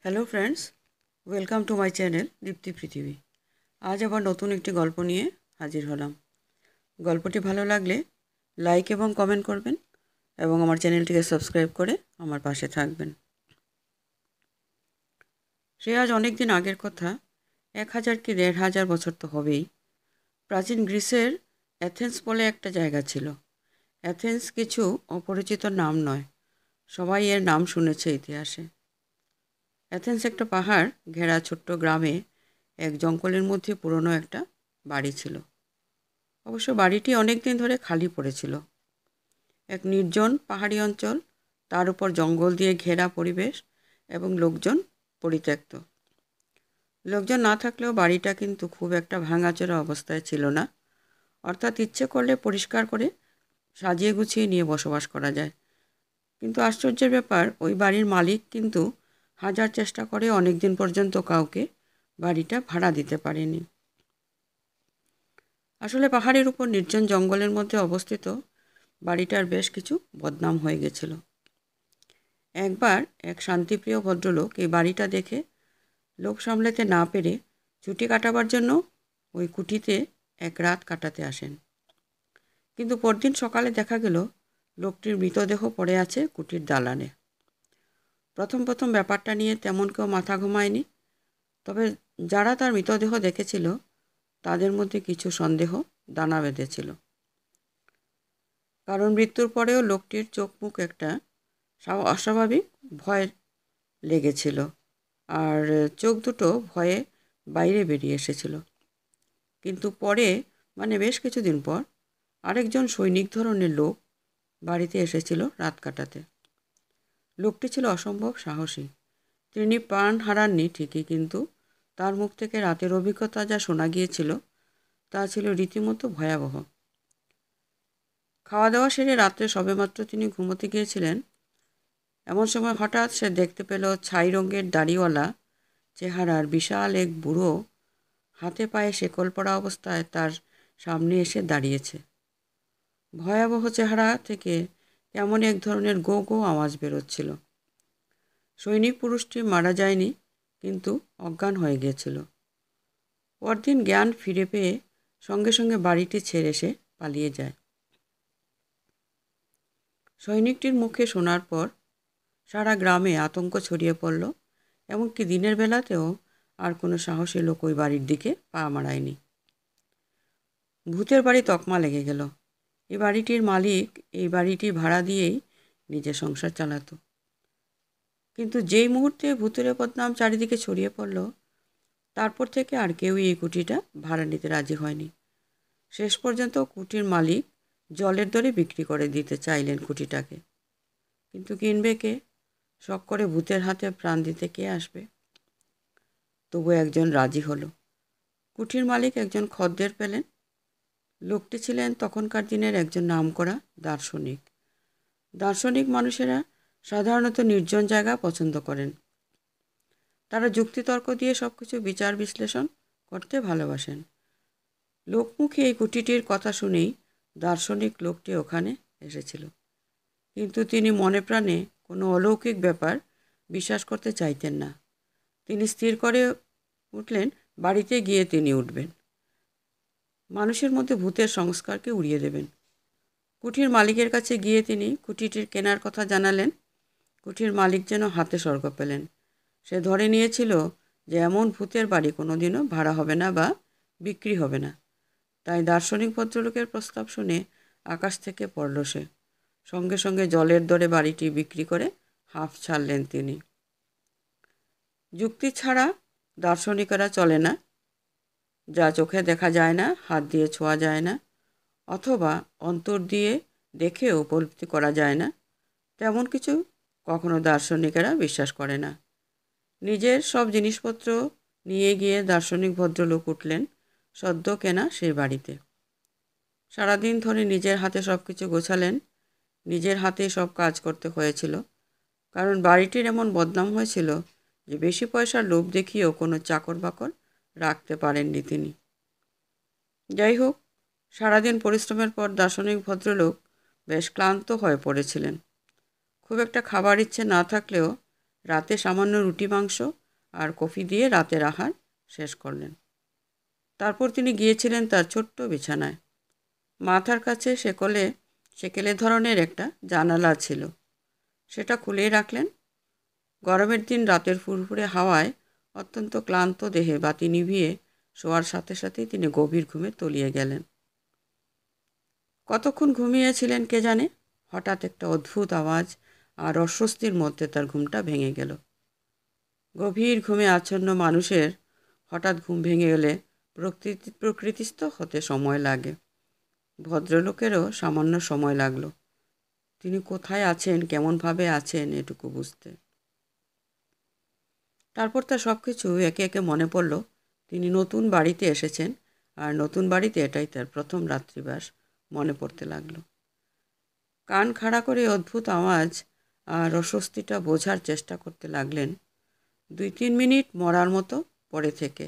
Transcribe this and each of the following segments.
Hello friends, welcome to my channel Dipti Prithibi. আজ আবার নতুন একটি গল্প নিয়ে হাজির হলাম। গল্পটি ভালো লাগলে লাইক এবং কমেন্ট করবেন এবং আমার চ্যানেলটিকে সাবস্ক্রাইব করে আমার পাশে থাকবেন। সে আজ অনেক দিন আগের কথা, 1000 কি 1500 বছর তো হবেই। প্রাচীন গ্রিসের অ্যাথেন্স বলে একটা জায়গা ছিল। অ্যাথেন্স কিছু অপরিচিত নাম নয়, সবাই এর নাম শুনেছে ইতিহাসে। অ্যাথেন্স একটা পাহাড় ঘেরা ছোট্ট গ্রামে এক জঙ্গলের মধ্যে পুরনো একটা বাড়ি ছিল। অবশ্য বাড়িটি অনেক দিন ধরে খালি পড়েছিল। এক নির্জন পাহাড়ি অঞ্চল, তার উপর জঙ্গল দিয়ে ঘেরা পরিবেশ এবং লোকজন পরিত্যক্ত। লোকজন না থাকলেও বাড়িটা কিন্তু খুব একটা ভাঙাচোরা অবস্থায় ছিল না। অর্থাৎ ইচ্ছে করলে পরিষ্কার করে সাজিয়ে গুছিয়ে নিয়ে বসবাস করা যায়। কিন্তু আশ্চর্যের ব্যাপার, ওই বাড়ির মালিক কিন্তু হাজার চেষ্টা করে অনেক দিন পর্যন্ত কাউকে বাড়িটা ভাড়া দিতে পারেনি। আসলে পাহাড়ের উপর নির্জন জঙ্গলের মধ্যে অবস্থিত বাড়িটার বেশ কিছু বদনাম হয়ে গেছিল। একবার এক শান্তিপ্রিয় ভদ্রলোক এই বাড়িটা দেখে লোক সামলাতে না পেরে ছুটি কাটাবার জন্য ওই কুঠিতে এক রাত কাটাতে আসেন। কিন্তু পরদিন সকালে দেখা গেল লোকটির মৃতদেহ পড়ে আছে কুঠির দালানে। প্রথম প্রথম ব্যাপারটা নিয়ে তেমন কেউ মাথা ঘামায়নি, তবে যারা তার মৃতদেহ দেখেছিল তাদের মধ্যে কিছু সন্দেহ দানা বেঁধেছিল। কারণ মৃত্যুর পরেও লোকটির চোখ মুখ একটা অস্বাভাবিক ভয় লেগেছিল, আর চোখ দুটো ভয়ে বাইরে বেরিয়ে এসেছিল। কিন্তু পরে, মানে বেশ কিছুদিন পর, আরেকজন সৈনিক ধরনের লোক বাড়িতে এসেছিল রাত কাটাতে। লোকটি ছিল অসম্ভব সাহসী। তিনি প্রাণ হারাননি ঠিকই, কিন্তু তার মুখ থেকে রাতের অভিজ্ঞতা যা শোনা গিয়েছিল তা ছিল রীতিমতো ভয়াবহ। খাওয়া দাওয়া সেরে রাত্রে সবেমাত্র তিনি ঘুমোতে গিয়েছিলেন, এমন সময় হঠাৎ সে দেখতে পেল ছাই রঙের দাড়িওয়ালা চেহারার বিশাল এক বুড়ো হাতে পায়ে শেকল পরা অবস্থায় তার সামনে এসে দাঁড়িয়েছে। ভয়াবহ চেহারা থেকে কেমন এক ধরনের গো গো আওয়াজ বেরোচ্ছিল। সৈনিক পুরুষটি মারা যায়নি, কিন্তু অজ্ঞান হয়ে গিয়েছিল। পরদিন জ্ঞান ফিরে পেয়ে সঙ্গে সঙ্গে বাড়িটি ছেড়ে সে পালিয়ে যায়। সৈনিকটির মুখে শোনার পর সারা গ্রামে আতঙ্ক ছড়িয়ে পড়ল। এমনকি দিনের বেলাতেও আর কোনো সাহসী লোক ওই বাড়ির দিকে পা মারায়নি। ভূতের বাড়ি তকমা লেগে গেল। এই বাড়িটির মালিক এই বাড়িটি ভাড়া দিয়েই নিজের সংসার চালাতো। কিন্তু যেই মুহূর্তে ভূতের বদনাম চারিদিকে ছড়িয়ে পড়ল, তারপর থেকে আর কেউই এই কুঠিটা ভাড়া নিতে রাজি হয়নি। শেষ পর্যন্ত কুঠির মালিক জলের দরে বিক্রি করে দিতে চাইলেন কুঠিটাকে। কিন্তু কিনবে কে? শখ করে ভূতের হাতে প্রাণ দিতে কে আসবে? তবু একজন রাজি হলো। কুঠির মালিক একজন খদ্দের পেলেন। লোকটি ছিলেন তখনকার দিনের একজন নামকরা দার্শনিক। দার্শনিক মানুষেরা সাধারণত নির্জন জায়গা পছন্দ করেন। তারা যুক্তিতর্ক দিয়ে সব কিছু বিচার বিশ্লেষণ করতে ভালোবাসেন। লোকমুখে এই কুঠিটির কথা শুনেই দার্শনিক লোকটি ওখানে এসেছিল। কিন্তু তিনি মনে প্রাণে কোনো অলৌকিক ব্যাপার বিশ্বাস করতে চাইতেন না। তিনি স্থির করে উঠলেন বাড়িতে গিয়ে তিনি উঠবেন, মানুষের মধ্যে ভূতের সংস্কারকে উড়িয়ে দেবেন। কুঠির মালিকের কাছে গিয়ে তিনি কুঠিটির কেনার কথা জানালেন। কুঠির মালিক যেন হাতে স্বর্গ পেলেন। সে ধরে নিয়েছিল যে এমন ভূতের বাড়ি কোনোদিনও ভাড়া হবে না বা বিক্রি হবে না। তাই দার্শনিক ভদ্রলোকের প্রস্তাব শুনে আকাশ থেকে পড়ল সে। সঙ্গে সঙ্গে জলের দরে বাড়িটি বিক্রি করে হাঁফ ছাড়লেন তিনি। যুক্তি ছাড়া দার্শনিকেরা চলে না। যা চোখে দেখা যায় না, হাত দিয়ে ছোঁয়া যায় না, অথবা অন্তর দিয়ে দেখেও উপলব্ধি করা যায় না, তেমন কিছু কখনো দার্শনিকেরা বিশ্বাস করে না। নিজের সব জিনিসপত্র নিয়ে গিয়ে দার্শনিক ভদ্রলোক উঠলেন সদ্য কেনা সেই বাড়িতে। সারাদিন ধরে নিজের হাতে সব কিছু গোছালেন। নিজের হাতে সব কাজ করতে হয়েছিল, কারণ বাড়িটির এমন বদনাম হয়েছিল যে বেশি পয়সার লোভ দেখিয়েও কোনো চাকর বাকর রাখতে পারেননি তিনি। যাই হোক, সারাদিন পরিশ্রমের পর দার্শনিক ভদ্রলোক বেশ ক্লান্ত হয়ে পড়েছিলেন। খুব একটা খাবার ইচ্ছে না থাকলেও রাতে সামান্য রুটি মাংস আর কফি দিয়ে রাতের আহার শেষ করলেন। তারপর তিনি গিয়েছিলেন তার ছোট্ট বিছানায়। মাথার কাছে সেকেলে ধরনের একটা জানালা ছিল, সেটা খুলেই রাখলেন। গরমের দিন রাতের ফুরফুরে হাওয়ায় অত্যন্ত ক্লান্ত দেহে বাতি নিভিয়ে শোয়ার সাথে সাথেই তিনি গভীর ঘুমে তলিয়ে গেলেন। কতক্ষণ ঘুমিয়েছিলেন কে জানে। হঠাৎ একটা অদ্ভুত আওয়াজ আর অস্বস্তির মধ্যে তার ঘুমটা ভেঙে গেল। গভীর ঘুমে আচ্ছন্ন মানুষের হঠাৎ ঘুম ভেঙে গেলে প্রকৃতিস্থ হতে সময় লাগে। ভদ্রলোকেরও সামান্য সময় লাগলো তিনি কোথায় আছেন, কেমনভাবে আছেন এটুকু বুঝতে। তারপর তার সব কিছু একে একে মনে পড়ল। তিনি নতুন বাড়িতে এসেছেন, আর নতুন বাড়িতে এটাই তার প্রথম রাত্রিবাস মনে পড়তে লাগলো। কান খাড়া করে অদ্ভুত আওয়াজ আর অস্বস্তিটা বোঝার চেষ্টা করতে লাগলেন। 2-3 মিনিট মরার মতো পড়ে থেকে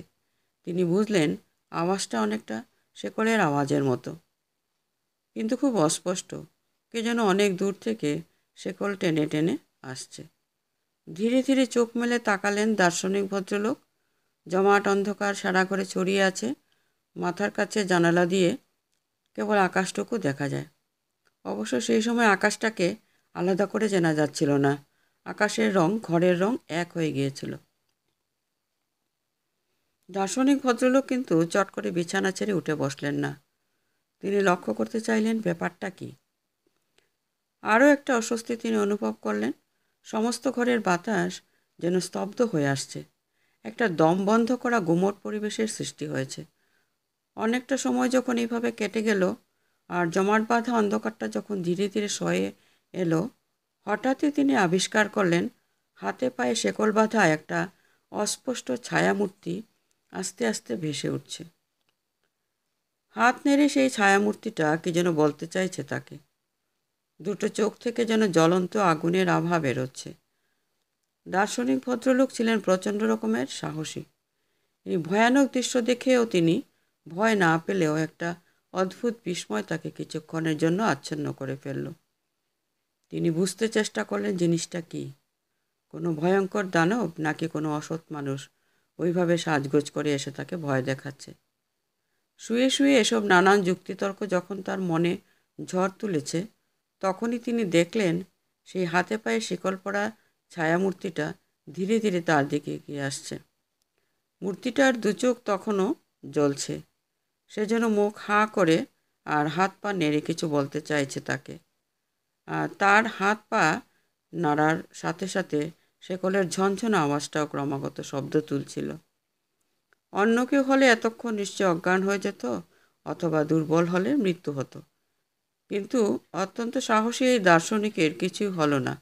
তিনি বুঝলেন আওয়াজটা অনেকটা শেকলের আওয়াজের মতো, কিন্তু খুব অস্পষ্ট। কে যেন অনেক দূর থেকে শেকল টেনে টেনে আসছে। ধীরে ধীরে চোখ মেলে তাকালেন দার্শনিক ভদ্রলোক। জমাট অন্ধকার সারা ঘরে ছড়িয়ে আছে। মাথার কাছে জানালা দিয়ে কেবল আকাশটুকু দেখা যায়। অবশ্য সেই সময় আকাশটাকে আলাদা করে চেনা যাচ্ছিল না। আকাশের রং ঘরের রং এক হয়ে গিয়েছিল। দার্শনিক ভদ্রলোক কিন্তু চট করে বিছানা ছেড়ে উঠে বসলেন না। তিনি লক্ষ্য করতে চাইলেন ব্যাপারটা কি। আরও একটা অস্বস্তি তিনি অনুভব করলেন। সমস্ত ঘরের বাতাস যেন স্তব্ধ হয়ে আসছে। একটা দম বন্ধ করা গুমোট পরিবেশের সৃষ্টি হয়েছে। অনেকটা সময় যখন এইভাবে কেটে গেল আর জমাট বাঁধা অন্ধকারটা যখন ধীরে ধীরে সয়ে এলো, হঠাৎই তিনি আবিষ্কার করলেন হাতে পায়ে শেকল বাঁধা একটা অস্পষ্ট ছায়ামূর্তি আস্তে আস্তে ভেসে উঠছে। হাত নেড়ে সেই ছায়ামূর্তিটা কি যেন বলতে চাইছে তাকে। দুটো চোখ থেকে যেন জ্বলন্ত আগুনের আভা বেরোচ্ছে। দার্শনিক ভদ্রলোক ছিলেন প্রচণ্ড রকমের সাহসী। এই ভয়ানক দৃশ্য দেখেও তিনি ভয় না পেলেও একটা অদ্ভুত বিস্ময় তাকে কিছুক্ষণের জন্য আচ্ছন্ন করে ফেলল। তিনি বুঝতে চেষ্টা করলেন জিনিসটা কি। কোনো ভয়ঙ্কর দানব নাকি কোনো অসৎ মানুষ ওইভাবে সাজগোজ করে এসে তাকে ভয় দেখাচ্ছে। শুয়ে শুয়ে এসব নানান যুক্তিতর্ক যখন তার মনে ঝড় তুলেছে, তখনই তিনি দেখলেন সেই হাতে পায়ে শিকল পরা ছায়ামূর্তিটা ধীরে ধীরে তার দিকে এগিয়ে আসছে। মূর্তিটার দু চোখ তখনও জ্বলছে। সে যেন মুখ হাঁ করে আর হাত পা নেড়ে কিছু বলতে চাইছে তাকে। আর তার হাত পা নাড়ার সাথে সাথে শেকলের ঝনঝন আওয়াজটাও ক্রমাগত শব্দ তুলছিল। অন্য কেউ হলে এতক্ষণ নিশ্চয় অজ্ঞান হয়ে যেত, অথবা দুর্বল হলে মৃত্যু হতো। কিন্তু অত্যন্ত সাহসী এই দার্শনিকের কিছুই হলো না।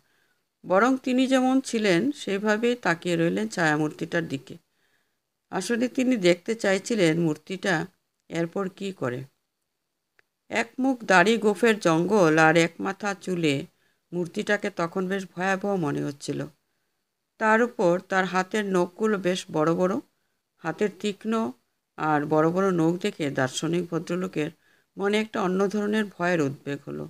বরং তিনি যেমন ছিলেন সেইভাবেই তাকিয়ে রইলেন ছায়ামূর্তিটার দিকে। আসলে তিনি দেখতে চাইছিলেন মূর্তিটা এরপর কি করে। এক মুখ দাড়ি গোফের জঙ্গল আর এক মাথা চুলে মূর্তিটাকে তখন বেশ ভয়াবহ মনে হচ্ছিল। তার উপর তার হাতের নখগুলো বেশ বড় বড়। হাতের তীক্ষ্ণ আর বড় বড় নখ দেখে দার্শনিক ভদ্রলোকের মনে একটা অন্য ধরনের ভয়ের উদ্বেগ হলো।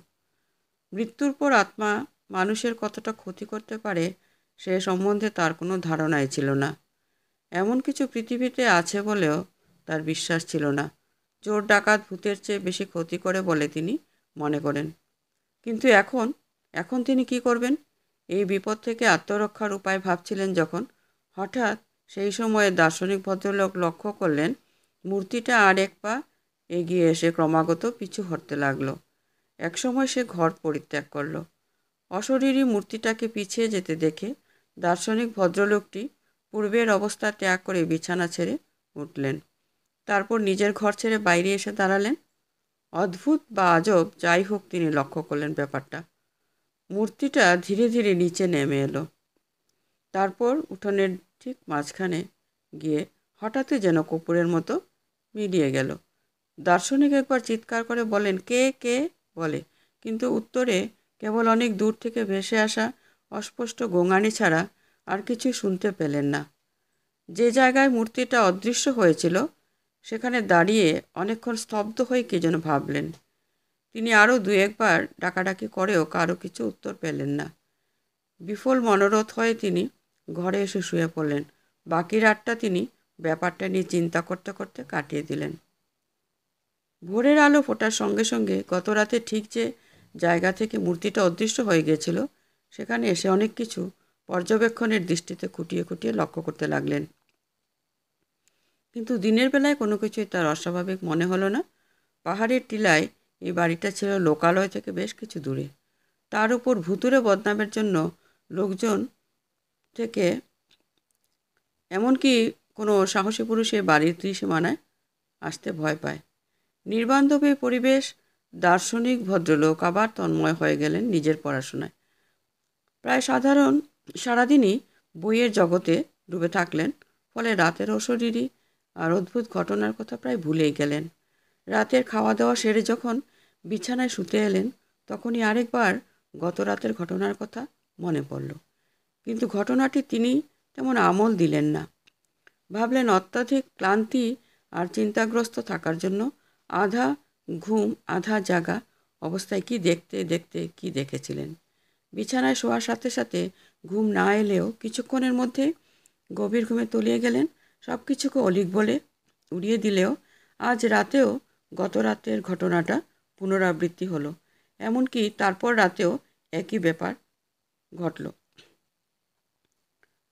মৃত্যুর পর আত্মা মানুষের কতটা ক্ষতি করতে পারে সে সম্বন্ধে তার কোনো ধারণাই ছিল না। এমন কিছু পৃথিবীতে আছে বলেও তার বিশ্বাস ছিল না। চোর ডাকাত ভূতের চেয়ে বেশি ক্ষতি করে বলে তিনি মনে করেন। কিন্তু এখন তিনি কি করবেন? এই বিপদ থেকে আত্মরক্ষার উপায় ভাবছিলেন যখন, হঠাৎ সেই সময়ে দার্শনিক ভদ্রলোক লক্ষ্য করলেন মূর্তিটা আর এক পা এগিয়ে এসে ক্রমাগত পিছু হটতে লাগলো। একসময় সে ঘর পরিত্যাগ করল। অশরীরী মূর্তিটাকে পিছিয়ে যেতে দেখে দার্শনিক ভদ্রলোকটি পূর্বের অবস্থা ত্যাগ করে বিছানা ছেড়ে উঠলেন। তারপর নিজের ঘর ছেড়ে বাইরে এসে দাঁড়ালেন। অদ্ভুত বা আজব যাই হোক, তিনি লক্ষ্য করলেন ব্যাপারটা। মূর্তিটা ধীরে ধীরে নিচে নেমে এলো। তারপর উঠোনের ঠিক মাঝখানে গিয়ে হঠাৎই যেন কর্পূরের মতো মিলিয়ে গেল। দার্শনিক একবার চিৎকার করে বলেন, কে কে বলে, কিন্তু উত্তরে কেবল অনেক দূর থেকে ভেসে আসা অস্পষ্ট গোঙানি ছাড়া আর কিছুই শুনতে পেলেন না। যে জায়গায় মূর্তিটা অদৃশ্য হয়েছিল সেখানে দাঁড়িয়ে অনেকক্ষণ স্তব্ধ হয়ে কে যেন ভাবলেন। তিনি আরও 2-1 বার ডাকাডাকি করেও কারো কিছু উত্তর পেলেন না। বিফল মনোরথ হয়ে তিনি ঘরে এসে শুয়ে পড়লেন। বাকি রাতটা তিনি ব্যাপারটা নিয়ে চিন্তা করতে করতে কাটিয়ে দিলেন। ভোরের আলো ফোটার সঙ্গে সঙ্গে গত রাতে ঠিক যে জায়গা থেকে মূর্তিটা অদৃশ্য হয়ে গিয়েছিল, সেখানে এসে অনেক কিছু পর্যবেক্ষণের দৃষ্টিতে খুঁটিয়ে খুঁটিয়ে লক্ষ্য করতে লাগলেন। কিন্তু দিনের বেলায় কোনো কিছুই তার অস্বাভাবিক মনে হলো না। পাহাড়ের টিলায় এই বাড়িটা ছিল লোকালয় থেকে বেশ কিছু দূরে। তার উপর ভুতুড়ে বদনামের জন্য লোকজন থেকে এমনকি কোনো সাহসী পুরুষ এই বাড়ির ত্রিসীমানায় আসতে ভয় পায়। নির্বান্ধব এই পরিবেশ দার্শনিক ভদ্রলোক আবার তন্ময় হয়ে গেলেন নিজের পড়াশোনায়। প্রায় সারাদিনই বইয়ের জগতে ডুবে থাকলেন, ফলে রাতের অশরীরী আর অদ্ভুত ঘটনার কথা প্রায় ভুলেই গেলেন। রাতের খাওয়া দাওয়া সেরে যখন বিছানায় শুতে এলেন, তখনই আরেকবার গত রাতের ঘটনার কথা মনে পড়ল। কিন্তু ঘটনাটি তিনি তেমন আমল দিলেন না। ভাবলেন অত্যাধিক ক্লান্তি আর চিন্তাগ্রস্ত থাকার জন্য আধা ঘুম আধা জাগা অবস্থায় কি দেখেছিলেন। বিছানায় শোয়ার সাথে সাথে ঘুম না এলেও কিছুক্ষণের মধ্যে গভীর ঘুমে তলিয়ে গেলেন। সব কিছুকে অলীক বলে উড়িয়ে দিলেও আজ রাতেও গত রাতের ঘটনাটা পুনরাবৃত্তি হলো। এমনকি তারপর রাতেও একই ব্যাপার ঘটল।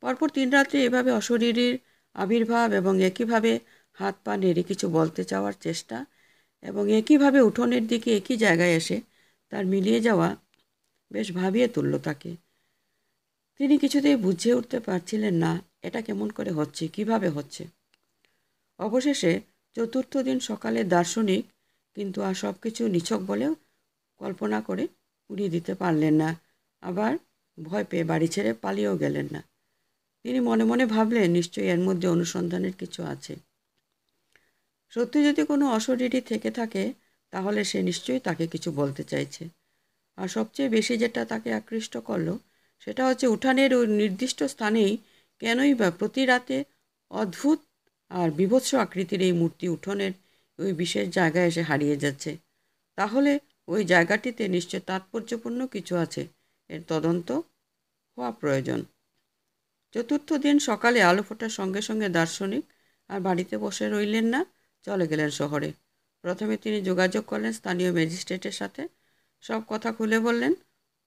পরপর 3 রাত্রে এভাবে অশরীরীর আবির্ভাব এবং একইভাবে হাত পা নেড়ে কিছু বলতে চাওয়ার চেষ্টা এবং একইভাবে উঠোনের দিকে একই জায়গায় এসে তার মিলিয়ে যাওয়া বেশ ভাবিয়ে তুলল তাকে। তিনি কিছুতেই বুঝে উঠতে পারছিলেন না এটা কেমন করে হচ্ছে, কিভাবে হচ্ছে। অবশেষে 4র্থ দিন সকালে দার্শনিক কিন্তু আর সব কিছু নিছক বলেও কল্পনা করে উড়িয়ে দিতে পারলেন না। আবার ভয় পেয়ে বাড়ি ছেড়ে পালিয়েও গেলেন না। তিনি মনে মনে ভাবলেন নিশ্চয়ই এর মধ্যে অনুসন্ধানের কিছু আছে। সত্যি যদি কোনো অশরীরী থেকে থাকে তাহলে সে নিশ্চয়ই তাকে কিছু বলতে চাইছে। আর সবচেয়ে বেশি যেটা তাকে আকৃষ্ট করলো সেটা হচ্ছে উঠানের ওই নির্দিষ্ট স্থানেই কেনই বা প্রতি রাতে অদ্ভুত আর বীভৎস আকৃতির এই মূর্তি উঠোনের ওই বিশেষ জায়গায় এসে হারিয়ে যাচ্ছে। তাহলে ওই জায়গাটিতে নিশ্চয় তাৎপর্যপূর্ণ কিছু আছে, এর তদন্ত হওয়া প্রয়োজন। 4র্থ দিন সকালে আলো ফোটার সঙ্গে সঙ্গে দার্শনিক আর বাড়িতে বসে রইলেন না, চলে গেলেন শহরে। প্রথমে তিনি যোগাযোগ করলেন স্থানীয় ম্যাজিস্ট্রেটের সাথে। সব কথা খুলে বললেন।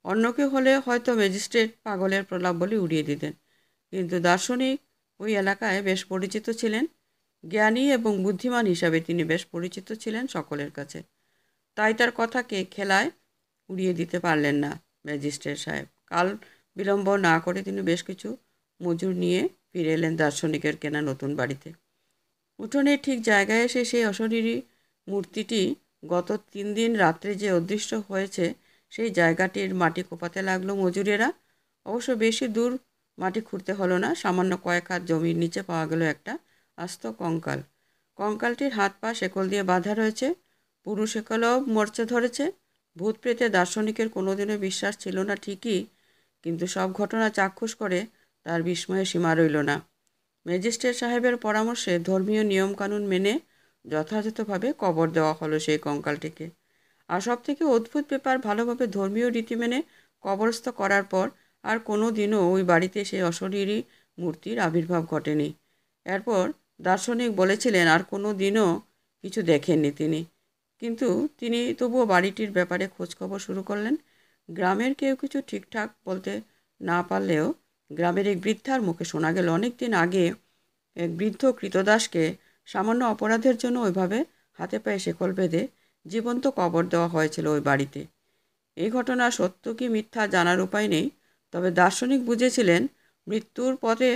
অন্য কেউ হলে হয়তো ম্যাজিস্ট্রেট পাগলের প্রলাপ বলে উড়িয়ে দিতেন, কিন্তু দার্শনিক ওই এলাকায় বেশ পরিচিত ছিলেন। জ্ঞানী এবং বুদ্ধিমান হিসাবে তিনি বেশ পরিচিত ছিলেন সকলের কাছে। তাই তার কথাকে খেলায় উড়িয়ে দিতে পারলেন না ম্যাজিস্ট্রেট সাহেব। কাল বিলম্ব না করে তিনি বেশ কিছু মজুর নিয়ে ফিরে এলেন দার্শনিকের কেনা নতুন বাড়িতে। উঠোনের ঠিক জায়গায় এসে সেই অশরীরী মূর্তিটি গত 3 দিন রাত্রে যে অদৃশ্য হয়েছে সেই জায়গাটির মাটি কোপাতে লাগলো মজুরেরা। অবশ্য বেশি দূর মাটি খুঁড়তে হলো না, সামান্য কয়েক হাত জমির নিচে পাওয়া গেল একটা আস্ত কঙ্কাল। কঙ্কালটির হাত পা শেকল দিয়ে বাঁধা রয়েছে, পুরু শেকলও মরচে ধরেছে। ভূত প্রেতে দার্শনিকের কোনোদিনও বিশ্বাস ছিল না ঠিকই, কিন্তু সব ঘটনা চাক্ষুষ করে তার বিস্ময়ে সীমা রইল না। ম্যাজিস্ট্রেট সাহেবের পরামর্শে ধর্মীয় নিয়মকানুন মেনে যথাযথভাবে কবর দেওয়া হলো সেই কঙ্কালটিকে। আর সব থেকে অদ্ভুত ব্যাপার, ভালোভাবে ধর্মীয় রীতি মেনে কবরস্থ করার পর আর কোনো দিনও ওই বাড়িতে সেই অশরীরী মূর্তির আবির্ভাব ঘটেনি। এরপর দার্শনিক বলেছিলেন আর কোনো দিনও কিছু দেখেননি তিনি। কিন্তু তিনি তবুও বাড়িটির ব্যাপারে খোঁজখবর শুরু করলেন। গ্রামের কেউ কিছু ঠিকঠাক বলতে না পারলেও গ্রামের এক বৃদ্ধার মুখে শোনা গেল অনেক দিন আগে এক বৃদ্ধ কৃতদাসকে সামান্য অপরাধের জন্য ওইভাবে হাতে পায়ে শেকল বেঁধে জীবন্ত কবর দেওয়া হয়েছিল ওই বাড়িতে। এই ঘটনা সত্য কি মিথ্যা জানার উপায় নেই, তবে দার্শনিক বুঝেছিলেন মৃত্যুর পরে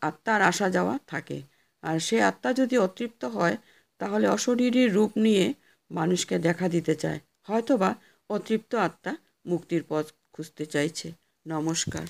আত্মার আসা যাওয়া থাকে, আর সে আত্মা যদি অতৃপ্ত হয় তাহলে অশরীরী রূপ নিয়ে মানুষকে দেখা দিতে চায়। হয়তোবা অতৃপ্ত আত্মা মুক্তির পথ খুঁজতে চাইছে। নমস্কার।